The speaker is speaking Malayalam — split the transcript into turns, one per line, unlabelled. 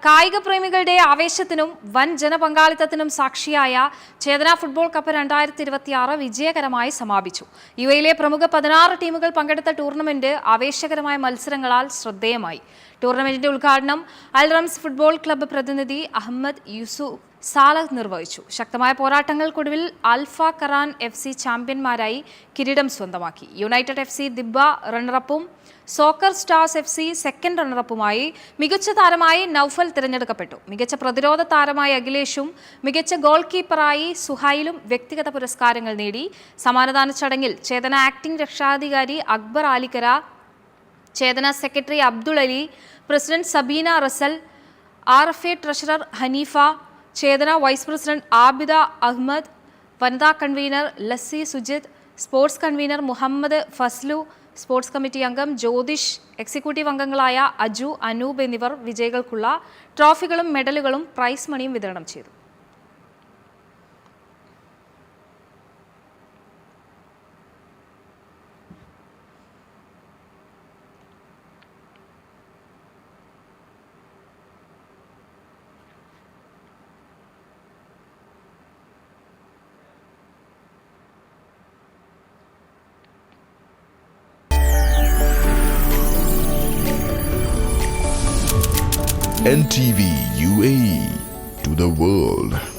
കായിക പ്രേമികളുടെ ആവേശത്തിനും വൻ ജനപങ്കാളിത്തത്തിനും സാക്ഷിയായ ചേതന ഫുട്ബോൾ കപ്പ് 2026 വിജയകരമായി സമാപിച്ചു. യുഎയിലെ പ്രമുഖ 16 ടീമുകൾ പങ്കെടുത്ത ടൂർണമെന്റ് ആവേശകരമായ മത്സരങ്ങളാൽ ശ്രദ്ധേയമായി. ടൂർണമെന്റിന്റെ ഉദ്ഘാടനം അൽ റംസ് ഫുട്ബോൾ ക്ലബ്ബ് പ്രതിനിധി അഹമ്മദ് യൂസുഫ് സാലഹ് നിർവഹിച്ചു. ശക്തമായ പോരാട്ടങ്ങൾക്കൊടുവിൽ അൽഫ കറാൻ FC ചാമ്പ്യന്മാരായി കിരീടം സ്വന്തമാക്കി. യുണൈറ്റഡ് FC ദിബ്ബ റണ്ണറപ്പും സോക്കർ സ്റ്റാർസ് FC സെക്കൻഡ് റണ്ണറപ്പുമായി. മികച്ച താരമായി നൌഫൽ തിരഞ്ഞെടുക്കപ്പെട്ടു. മികച്ച പ്രതിരോധ താരമായി അഖിലേഷും മികച്ച ഗോൾ കീപ്പറായി സുഹൈലും വ്യക്തിഗത പുരസ്കാരങ്ങൾ നേടി. സമ്മാനദാന ചടങ്ങിൽ ചേതന ആക്ടിംഗ് രക്ഷാധികാരി Akbar Alikkara, Chetana secretary Abdul Ali, president Sabeena Rasal, RFA treasurer Hanifa, Chetana vice president Abida Ahammed, വനിതാ convener Lassi Sujith, sports convener Muhammad Faslu, sports committee അംഗം ജ്യോതിഷ്, എക്സിക്യൂട്ടീവ് അംഗങ്ങളായ അജു, അനൂപ് എന്നിവർ വിജയികൾക്കുള്ള ട്രോഫികളും മെഡലുകളും പ്രൈസ് മണിയും വിതരണം ചെയ്തു.
NTV UAE to the world.